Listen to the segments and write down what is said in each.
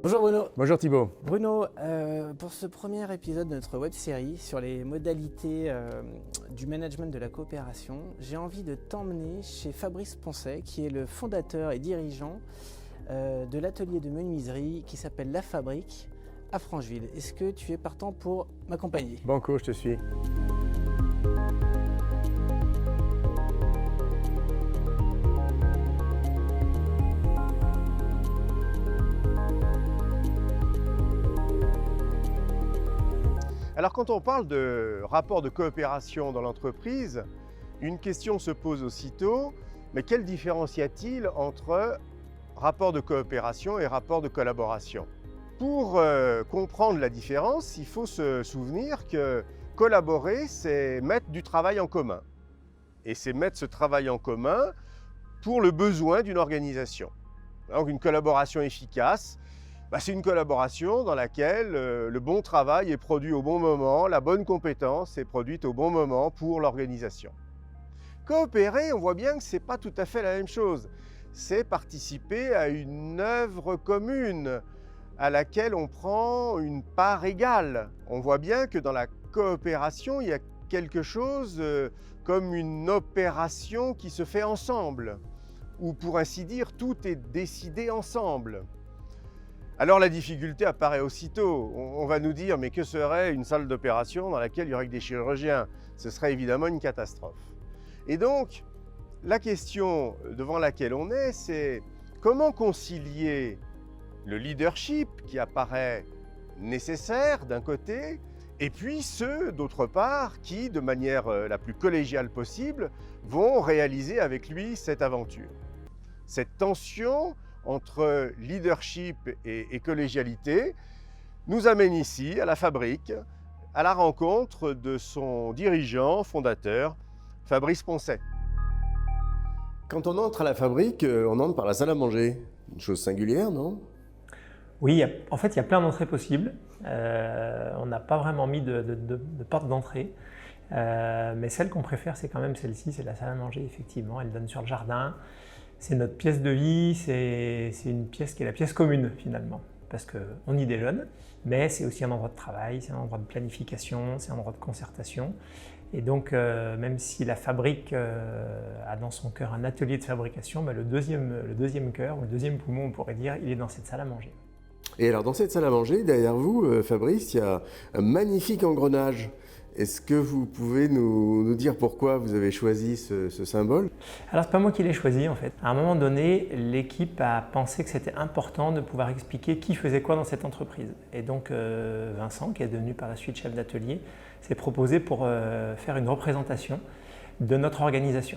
Bonjour Bruno. Bonjour Thibaut. Bruno, pour ce premier épisode de notre web-série sur les modalités du management de la coopération, j'ai envie de t'emmener chez Fabrice Poncet, qui est le fondateur et dirigeant de l'atelier de menuiserie qui s'appelle La Fabrique à Francheville. Est-ce que tu es partant pour m'accompagner? Banco, je te suis. Alors quand on parle de rapport de coopération dans l'entreprise, une question se pose aussitôt, mais quelle différence y a-t-il entre rapport de coopération et rapport de collaboration? Pour comprendre la différence, il faut se souvenir que collaborer, c'est mettre du travail en commun. Et c'est mettre ce travail en commun pour le besoin d'une organisation. Donc une collaboration efficace, c'est une collaboration dans laquelle le bon travail est produit au bon moment, la bonne compétence est produite au bon moment pour l'organisation. Coopérer, on voit bien que ce n'est pas tout à fait la même chose. C'est participer à une œuvre commune à laquelle on prend une part égale. On voit bien que dans la coopération, il y a quelque chose comme une opération qui se fait ensemble, ou pour ainsi dire, tout est décidé ensemble. Alors la difficulté apparaît aussitôt. On va nous dire, mais que serait une salle d'opération dans laquelle il y aurait que des chirurgiens? Ce serait évidemment une catastrophe. Et donc, la question devant laquelle on est, c'est comment concilier le leadership qui apparaît nécessaire d'un côté, et puis ceux d'autre part qui, de manière la plus collégiale possible, vont réaliser avec lui cette aventure. Cette tension entre leadership et collégialité nous amène ici, à la Fabrique, à la rencontre de son dirigeant, fondateur, Fabrice Poncet. Quand on entre à la Fabrique, on entre par la salle à manger. Une chose singulière, non? Oui, en fait, il y a plein d'entrées possibles. On n'a pas vraiment mis de porte d'entrée. Mais celle qu'on préfère, c'est quand même celle-ci, c'est la salle à manger, effectivement. Elle donne sur le jardin. C'est notre pièce de vie, c'est une pièce qui est la pièce commune finalement, parce qu'on y déjeune, mais c'est aussi un endroit de travail, c'est un endroit de planification, c'est un endroit de concertation. Et donc, même si la Fabrique a dans son cœur un atelier de fabrication, le deuxième cœur, ou le deuxième poumon, on pourrait dire, il est dans cette salle à manger. Et alors, dans cette salle à manger, derrière vous, Fabrice, il y a un magnifique engrenage. Est-ce que vous pouvez nous dire pourquoi vous avez choisi ce symbole? Alors, ce n'est pas moi qui l'ai choisi en fait. À un moment donné, l'équipe a pensé que c'était important de pouvoir expliquer qui faisait quoi dans cette entreprise. Et donc, Vincent, qui est devenu par la suite chef d'atelier, s'est proposé pour faire une représentation de notre organisation.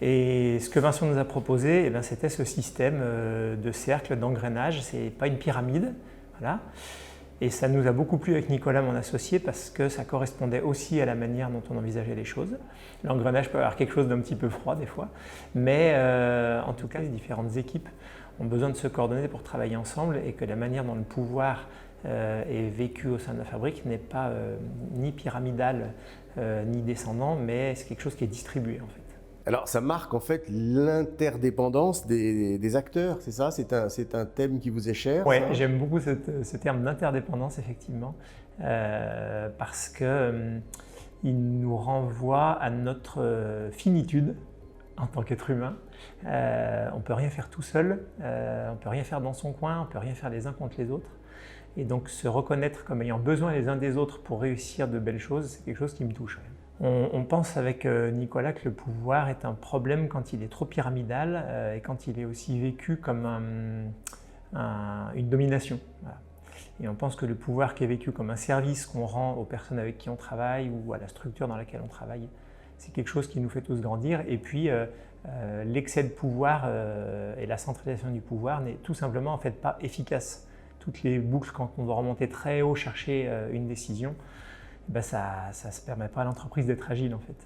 Et ce que Vincent nous a proposé, c'était ce système de cercle, d'engrenage. Ce n'est pas une pyramide, voilà. Et ça nous a beaucoup plu avec Nicolas, mon associé, parce que ça correspondait aussi à la manière dont on envisageait les choses. L'engrenage peut avoir quelque chose d'un petit peu froid des fois, mais en tout cas, les différentes équipes ont besoin de se coordonner pour travailler ensemble et que la manière dont le pouvoir est vécu au sein de la Fabrique n'est pas ni pyramidal ni descendant, mais c'est quelque chose qui est distribué en fait. Alors ça marque en fait l'interdépendance des acteurs, c'est ça? C'est un thème qui vous est cher? Oui, j'aime beaucoup ce terme d'interdépendance effectivement, parce qu'il nous renvoie à notre finitude en tant qu'être humain. On ne peut rien faire tout seul, on ne peut rien faire dans son coin, on ne peut rien faire les uns contre les autres. Et donc se reconnaître comme ayant besoin les uns des autres pour réussir de belles choses, c'est quelque chose qui me touche. On pense avec Nicolas que le pouvoir est un problème quand il est trop pyramidal et quand il est aussi vécu comme une domination. Voilà. Et on pense que le pouvoir qui est vécu comme un service qu'on rend aux personnes avec qui on travaille ou à la structure dans laquelle on travaille, c'est quelque chose qui nous fait tous grandir. Et puis l'excès de pouvoir et la centralisation du pouvoir n'est tout simplement en fait pas efficace. Toutes les boucles, quand on doit remonter très haut chercher une décision, ça ne permet pas à l'entreprise d'être agile en fait.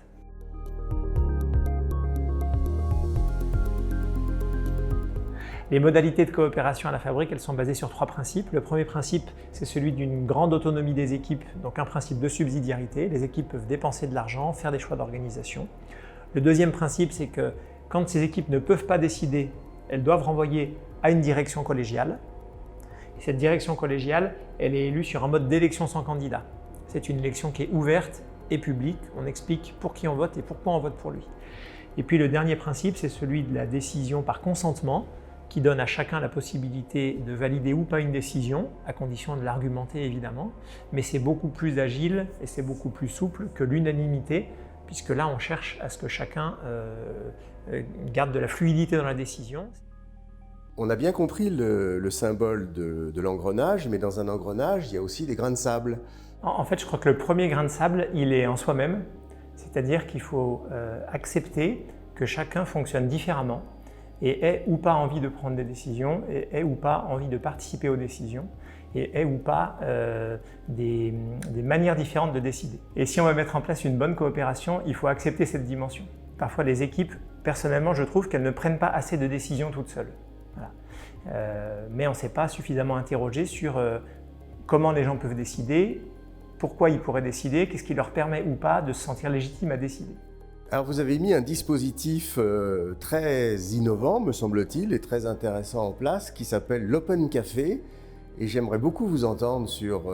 Les modalités de coopération à la Fabrique, elles sont basées sur 3 principes. Le premier principe, c'est celui d'une grande autonomie des équipes, donc un principe de subsidiarité. Les équipes peuvent dépenser de l'argent, faire des choix d'organisation. Le deuxième principe, c'est que quand ces équipes ne peuvent pas décider, elles doivent renvoyer à une direction collégiale. Cette direction collégiale, elle est élue sur un mode d'élection sans candidat. C'est une élection qui est ouverte et publique. On explique pour qui on vote et pourquoi on vote pour lui. Et puis le dernier principe, c'est celui de la décision par consentement, qui donne à chacun la possibilité de valider ou pas une décision, à condition de l'argumenter évidemment, mais c'est beaucoup plus agile et c'est beaucoup plus souple que l'unanimité, puisque là on cherche à ce que chacun garde de la fluidité dans la décision. On a bien compris le symbole de l'engrenage, mais dans un engrenage, il y a aussi des grains de sable. En fait, je crois que le premier grain de sable, il est en soi-même, c'est-à-dire qu'il faut accepter que chacun fonctionne différemment, et ait ou pas envie de prendre des décisions, et ait ou pas envie de participer aux décisions, et ait ou pas des manières différentes de décider. Et si on veut mettre en place une bonne coopération, il faut accepter cette dimension. Parfois les équipes, personnellement je trouve qu'elles ne prennent pas assez de décisions toutes seules. Voilà. Mais on ne s'est pas suffisamment interrogé sur comment les gens peuvent décider, pourquoi ils pourraient décider, qu'est-ce qui leur permet ou pas de se sentir légitimes à décider. Alors vous avez mis un dispositif très innovant, me semble-t-il, et très intéressant en place, qui s'appelle l'Open Café. Et j'aimerais beaucoup vous entendre sur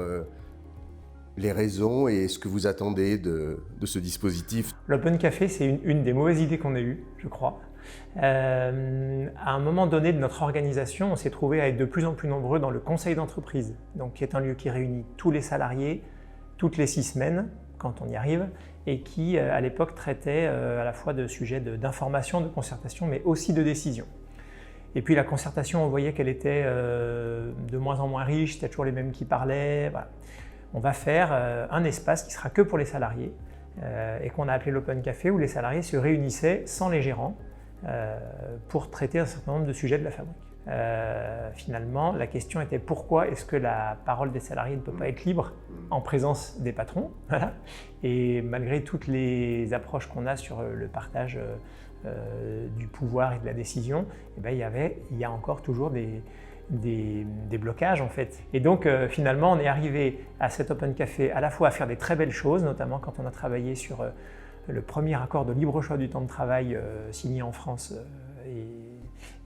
les raisons et ce que vous attendez de ce dispositif. L'Open Café, c'est une des mauvaises idées qu'on ait eues, je crois. À un moment donné de notre organisation, on s'est trouvé à être de plus en plus nombreux dans le conseil d'entreprise, donc qui est un lieu qui réunit tous les salariés toutes les 6 semaines, quand on y arrive, et qui, à l'époque, traitait à la fois de sujets d'information, de concertation, mais aussi de décision. Et puis la concertation, on voyait qu'elle était de moins en moins riche, c'était toujours les mêmes qui parlaient. Voilà. On va faire un espace qui sera que pour les salariés et qu'on a appelé l'Open Café, où les salariés se réunissaient sans les gérants pour traiter un certain nombre de sujets de la fabrique. Finalement, la question était pourquoi est-ce que la parole des salariés ne peut pas être libre en présence des patrons, voilà. Et malgré toutes les approches qu'on a sur le partage du pouvoir et de la décision, eh bien, il y a encore toujours des blocages en fait. Et donc finalement, on est arrivé à cet Open Café à la fois à faire des très belles choses, notamment quand on a travaillé sur le premier accord de libre choix du temps de travail signé en France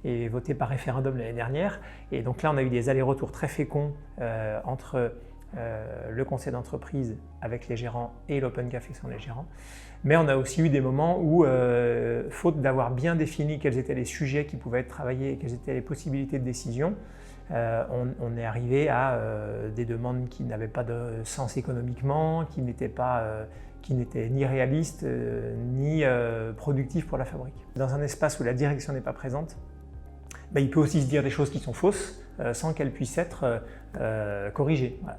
et voté par référendum l'année dernière. Et donc là, on a eu des allers-retours très féconds entre le conseil d'entreprise avec les gérants et l'Open Café sans les gérants. Mais on a aussi eu des moments où, faute d'avoir bien défini quels étaient les sujets qui pouvaient être travaillés et quelles étaient les possibilités de décision, on est arrivé à des demandes qui n'avaient pas de sens économiquement, qui n'étaient ni réalistes ni productifs pour la fabrique. Dans un espace où la direction n'est pas présente, ben, il peut aussi se dire des choses qui sont fausses sans qu'elles puissent être corrigées. Voilà.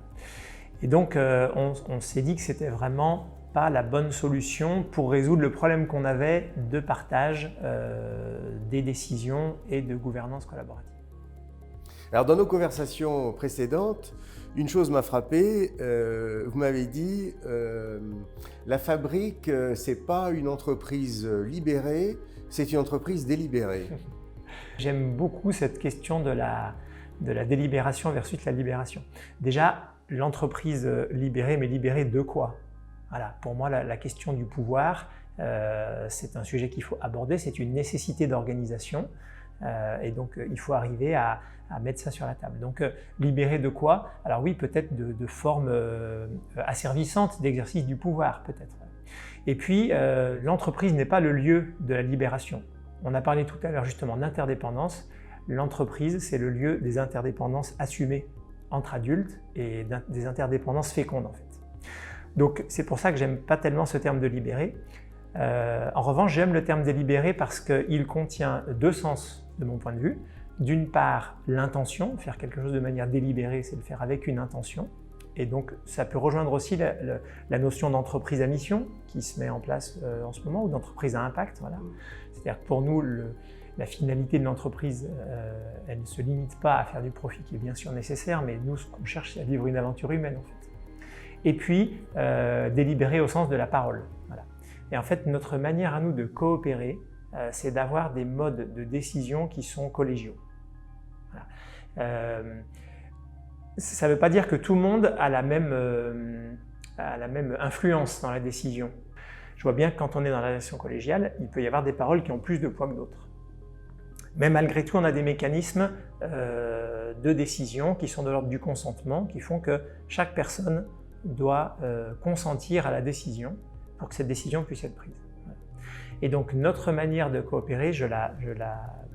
Et donc on s'est dit que c'était vraiment pas la bonne solution pour résoudre le problème qu'on avait de partage des décisions et de gouvernance collaborative. Alors dans nos conversations précédentes, une chose m'a frappé, vous m'avez dit la fabrique, c'est pas une entreprise libérée, c'est une entreprise délibérée. J'aime beaucoup cette question de la délibération versus la libération. Déjà, l'entreprise libérée, mais libérée de quoi? Voilà, pour moi, la question du pouvoir, c'est un sujet qu'il faut aborder, c'est une nécessité d'organisation. Et donc, il faut arriver à mettre ça sur la table. Donc, libérer de quoi? Alors oui, peut-être de formes asservissantes d'exercice du pouvoir, peut-être. Et puis, l'entreprise n'est pas le lieu de la libération. On a parlé tout à l'heure justement d'interdépendance. L'entreprise, c'est le lieu des interdépendances assumées entre adultes et des interdépendances fécondes en fait. Donc, c'est pour ça que j'aime pas tellement ce terme de libérer. En revanche, j'aime le terme délibéré parce qu'il contient 2 sens de mon point de vue. D'une part, l'intention, faire quelque chose de manière délibérée, c'est le faire avec une intention. Et donc, ça peut rejoindre aussi la notion d'entreprise à mission qui se met en place en ce moment, ou d'entreprise à impact. Voilà. C'est-à-dire que pour nous, la finalité de l'entreprise, elle ne se limite pas à faire du profit qui est bien sûr nécessaire, mais nous, ce qu'on cherche, c'est à vivre une aventure humaine en fait. Et puis, délibérer au sens de la parole. Voilà. Et en fait, notre manière à nous de coopérer, c'est d'avoir des modes de décision qui sont collégiaux. Voilà. Ça ne veut pas dire que tout le monde a la même influence dans la décision. Je vois bien que quand on est dans la relation collégiale, il peut y avoir des paroles qui ont plus de poids que d'autres. Mais malgré tout, on a des mécanismes de décision qui sont de l'ordre du consentement, qui font que chaque personne doit consentir à la décision pour que cette décision puisse être prise. Et donc notre manière de coopérer,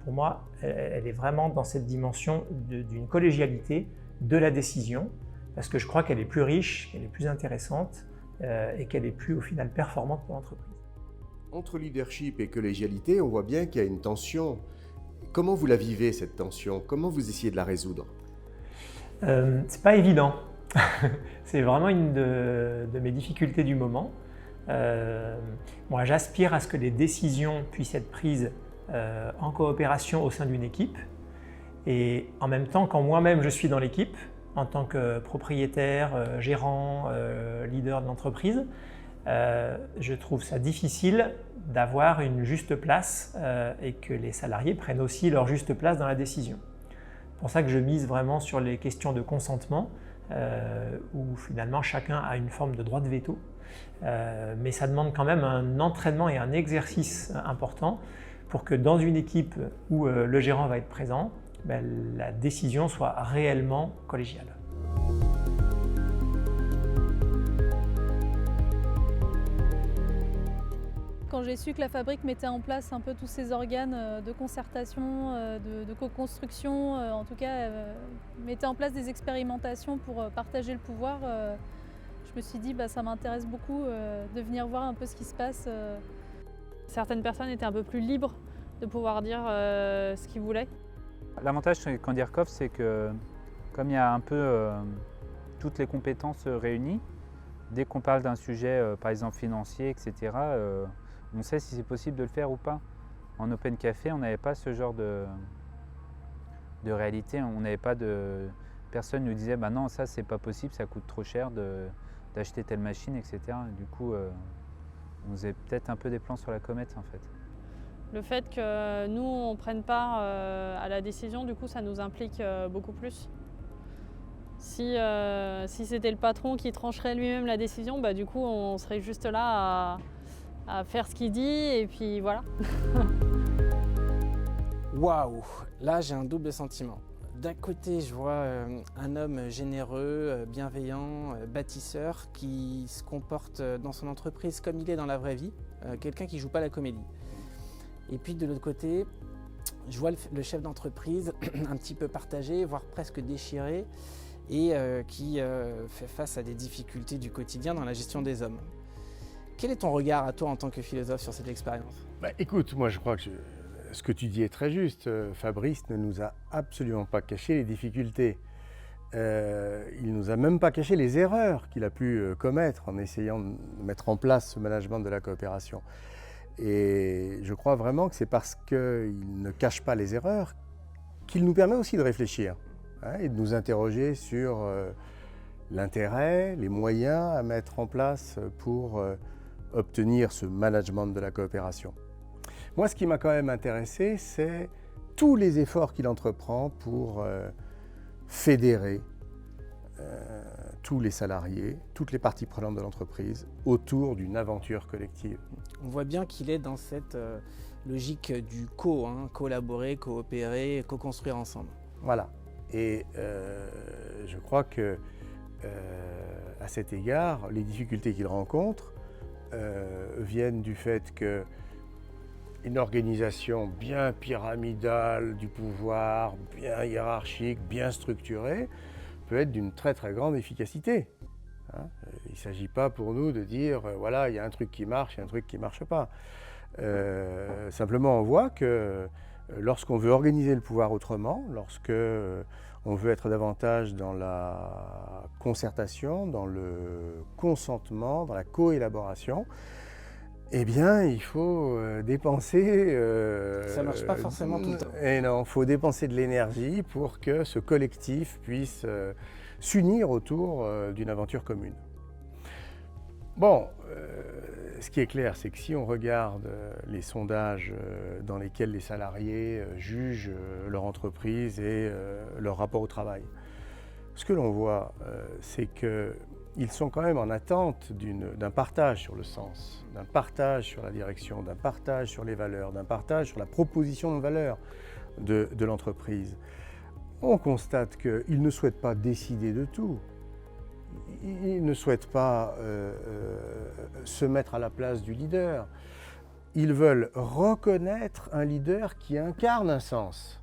pour moi, elle est vraiment dans cette dimension d'une collégialité de la décision, parce que je crois qu'elle est plus riche, qu'elle est plus intéressante et qu'elle est plus au final performante pour l'entreprise. Entre leadership et collégialité, on voit bien qu'il y a une tension. Comment vous la vivez, cette tension? Comment vous essayez de la résoudre? C'est pas évident. C'est vraiment une de mes difficultés du moment. Moi, j'aspire à ce que les décisions puissent être prises en coopération au sein d'une équipe. Et en même temps, quand moi-même je suis dans l'équipe, en tant que propriétaire, gérant, leader de l'entreprise, je trouve ça difficile d'avoir une juste place et que les salariés prennent aussi leur juste place dans la décision. C'est pour ça que je mise vraiment sur les questions de consentement, où finalement chacun a une forme de droit de veto. Mais ça demande quand même un entraînement et un exercice important pour que dans une équipe où le gérant va être présent, la décision soit réellement collégiale. Quand j'ai su que la fabrique mettait en place un peu tous ces organes de concertation, de co-construction, en tout cas mettait en place des expérimentations pour partager le pouvoir, je me suis dit ça m'intéresse beaucoup de venir voir un peu ce qui se passe. Certaines personnes étaient un peu plus libres de pouvoir dire ce qu'ils voulaient. L'avantage chez Candirkov, c'est que comme il y a un peu toutes les compétences réunies, dès qu'on parle d'un sujet, par exemple financier, etc., on sait si c'est possible de le faire ou pas. En Open Café, on n'avait pas ce genre de réalité. On n'avait pas de... Personne nous disait non, ça c'est pas possible, ça coûte trop cher d'acheter telle machine, etc. Du coup, on faisait peut-être un peu des plans sur la comète en fait. Le fait que nous, on prenne part à la décision, du coup, ça nous implique beaucoup plus. Si c'était le patron qui trancherait lui-même la décision, du coup, on serait juste là à faire ce qu'il dit et puis voilà. Waouh! Là, j'ai un double sentiment. D'un côté, je vois un homme généreux, bienveillant, bâtisseur, qui se comporte dans son entreprise comme il est dans la vraie vie, quelqu'un qui ne joue pas la comédie. Et puis de l'autre côté, je vois le chef d'entreprise un petit peu partagé, voire presque déchiré, et qui fait face à des difficultés du quotidien dans la gestion des hommes. Quel est ton regard à toi en tant que philosophe sur cette expérience? Écoute, moi je crois que ce que tu dis est très juste. Fabrice ne nous a absolument pas caché les difficultés. Il ne nous a même pas caché les erreurs qu'il a pu commettre en essayant de mettre en place ce management de la coopération. Et je crois vraiment que c'est parce qu'il ne cache pas les erreurs qu'il nous permet aussi de réfléchir et de nous interroger sur l'intérêt, les moyens à mettre en place pour obtenir ce management de la coopération. Moi, ce qui m'a quand même intéressé, c'est tous les efforts qu'il entreprend pour fédérer tous les salariés, toutes les parties prenantes de l'entreprise autour d'une aventure collective. On voit bien qu'il est dans cette logique du collaborer, coopérer, co-construire ensemble. Voilà. Et je crois que à cet égard, les difficultés qu'il rencontre viennent du fait qu'une organisation bien pyramidale du pouvoir, bien hiérarchique, bien structurée, peut être d'une très très grande efficacité. Il ne s'agit pas pour nous de dire voilà, il y a un truc qui marche, il y a un truc qui ne marche pas. Simplement, on voit que lorsqu'on veut organiser le pouvoir autrement, lorsque on veut être davantage dans la concertation, dans le consentement, dans la coélaboration, eh bien, il faut dépenser... Ça ne marche pas forcément tout le temps. Et non, il faut dépenser de l'énergie pour que ce collectif puisse s'unir autour d'une aventure commune. Bon, ce qui est clair, c'est que si on regarde les sondages dans lesquels les salariés jugent leur entreprise et leur rapport au travail, ce que l'on voit, c'est qu'ils sont quand même en attente d'un partage sur le sens, d'un partage sur la direction, d'un partage sur les valeurs, d'un partage sur la proposition de valeur. de l'entreprise. On constate qu'ils ne souhaitent pas décider de tout. Ils ne souhaitent pas se mettre à la place du leader. Ils veulent reconnaître un leader qui incarne un sens.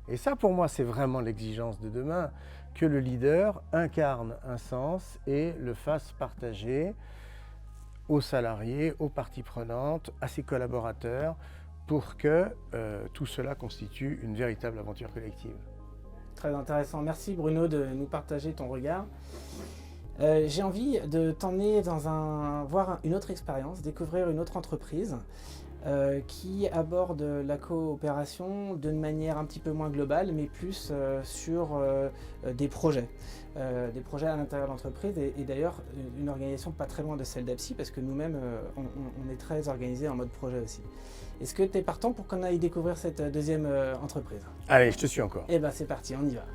Et ça, pour moi, c'est vraiment l'exigence de demain, que le leader incarne un sens et le fasse partager aux salariés, aux parties prenantes, à ses collaborateurs, pour que tout cela constitue une véritable aventure collective. Très intéressant. Merci Bruno de nous partager ton regard. J'ai envie de t'emmener voir une autre expérience, découvrir une autre entreprise qui aborde la coopération d'une manière un petit peu moins globale, mais plus sur des projets à l'intérieur de l'entreprise et d'ailleurs une organisation pas très loin de celle d'Apsi parce que nous-mêmes on est très organisés en mode projet aussi. Est-ce que tu es partant pour qu'on aille découvrir cette deuxième entreprise? Allez, je te suis encore. Eh bien c'est parti, on y va.